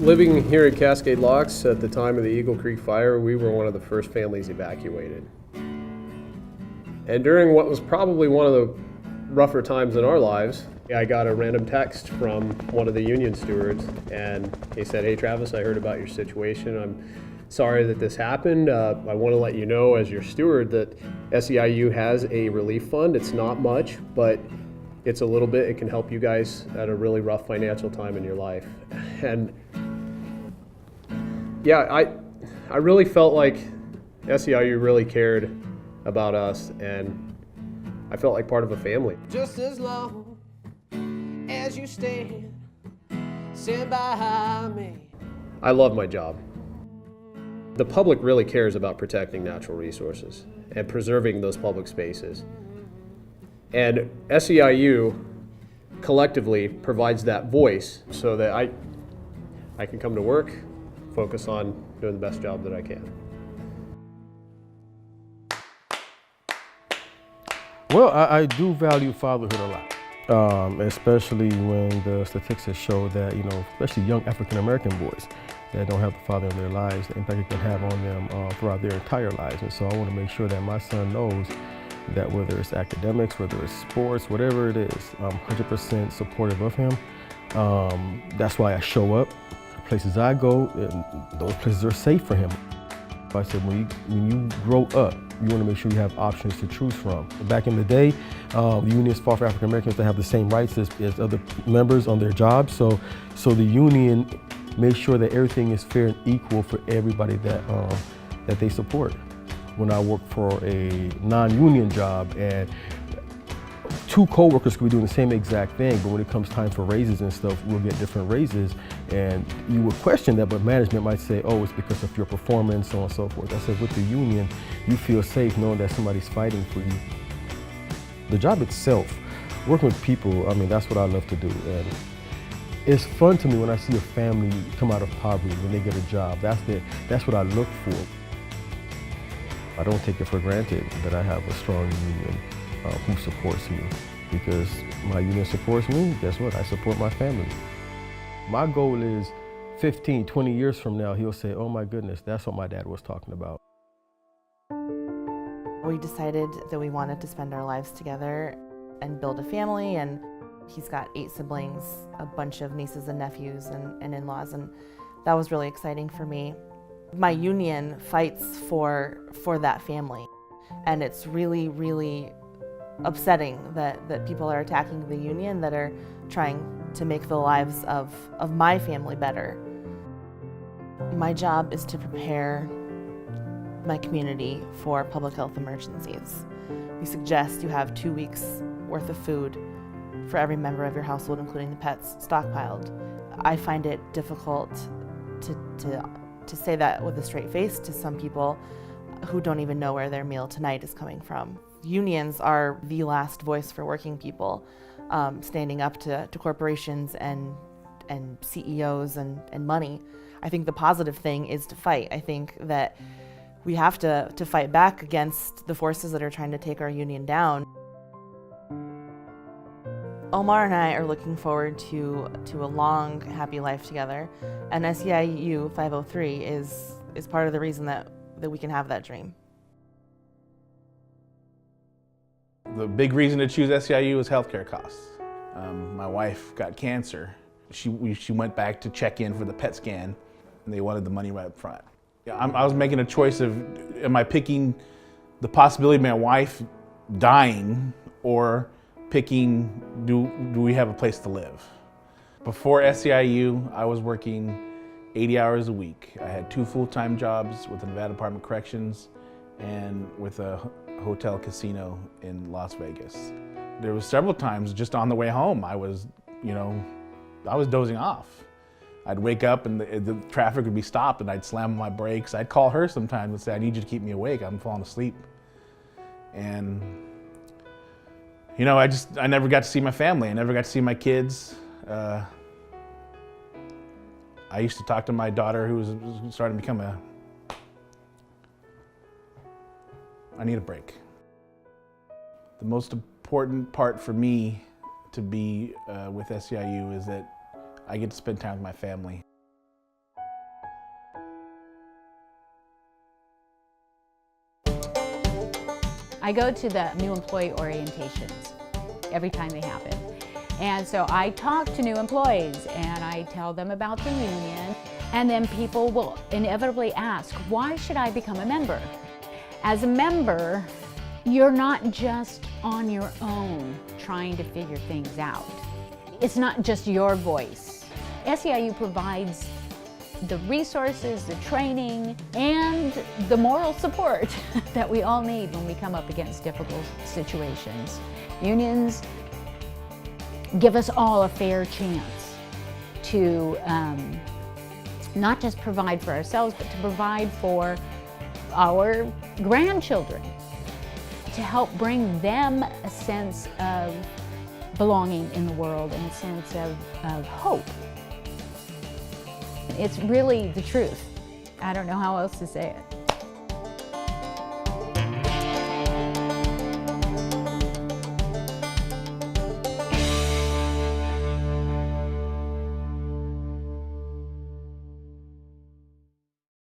Living here at Cascade Locks at the time of the Eagle Creek fire, we were one of the first families evacuated. And during what was probably one of the rougher times in our lives, I got a random text from one of the union stewards, and he said, "Hey Travis, I heard about your situation. I'm sorry that this happened. I want to let you know as your steward that SEIU has a relief fund. It's not much, but it's a little bit. It can help you guys at a really rough financial time in your life." And yeah, I really felt like SEIU really cared about us, and I felt like part of a family. Just as long as you stand by me. I love my job. The public really cares about protecting natural resources and preserving those public spaces. And SEIU collectively provides that voice so that I can come to work, focus on doing the best job that I can. Well, I do value fatherhood a lot, especially when the statistics show that, especially young African-American boys that don't have the father in their lives, the impact it can have on them throughout their entire lives. And so I want to make sure that my son knows that whether it's academics, whether it's sports, whatever it is, I'm 100% supportive of him. That's why I show up. Places I go, and those places are safe for him. I said, when you grow up, you want to make sure you have options to choose from. Back in the day, the unions fought for African Americans to have the same rights as other members on their jobs. So the union made sure that everything is fair and equal for everybody that they support. When I worked for a non-union job, and two co-workers could be doing the same exact thing, but when it comes time for raises and stuff, we'll get different raises. And you would question that, but management might say, oh, it's because of your performance, so on and so forth. I said, with the union, you feel safe knowing that somebody's fighting for you. The job itself, working with people, that's what I love to do. And it's fun to me when I see a family come out of poverty when they get a job. That's what I look for. I don't take it for granted that I have a strong union who supports me, because my union supports me. Guess what? I support my family. My goal is 15, 20 years from now, he'll say, oh my goodness, that's what my dad was talking about. We decided that we wanted to spend our lives together and build a family, and he's got 8 siblings, a bunch of nieces and nephews and in-laws, and that was really exciting for me. My union fights for that family, and it's really, really upsetting that people are attacking the union that are trying to make the lives of my family better. My job is to prepare my community for public health emergencies. We suggest you have 2 weeks worth of food for every member of your household, including the pets, stockpiled. I find it difficult to say that with a straight face to some people who don't even know where their meal tonight is coming from. Unions are the last voice for working people, standing up to corporations and CEOs and money. I think the positive thing is to fight. I think that we have to fight back against the forces that are trying to take our union down. Omar and I are looking forward to a long, happy life together, and SEIU503 is part of the reason that we can have that dream. The big reason to choose SEIU is healthcare costs. My wife got cancer. She went back to check in for the PET scan, and they wanted the money right up front. I was making a choice of, am I picking the possibility of my wife dying, or picking, do we have a place to live? Before SEIU, I was working 80 hours a week. I had 2 full-time jobs with the Nevada Department of Corrections and with a hotel casino in Las Vegas. There was several times just on the way home, I was dozing off. I'd wake up and the traffic would be stopped, and I'd slam on my brakes. I'd call her sometimes and say, I need you to keep me awake, I'm falling asleep. And I never got to see my family. I never got to see my kids. I used to talk to my daughter, who was starting to become I need a break. The most important part for me to be with SEIU is that I get to spend time with my family. I go to the new employee orientations every time they happen. And so I talk to new employees and I tell them about the union, and then people will inevitably ask, why should I become a member? As a member, you're not just on your own trying to figure things out. It's not just your voice. SEIU provides the resources, the training, and the moral support that we all need when we come up against difficult situations. Unions give us all a fair chance to not just provide for ourselves, but to provide for our grandchildren, to help bring them a sense of belonging in the world and a sense of hope. It's really the truth. I don't know how else to say it.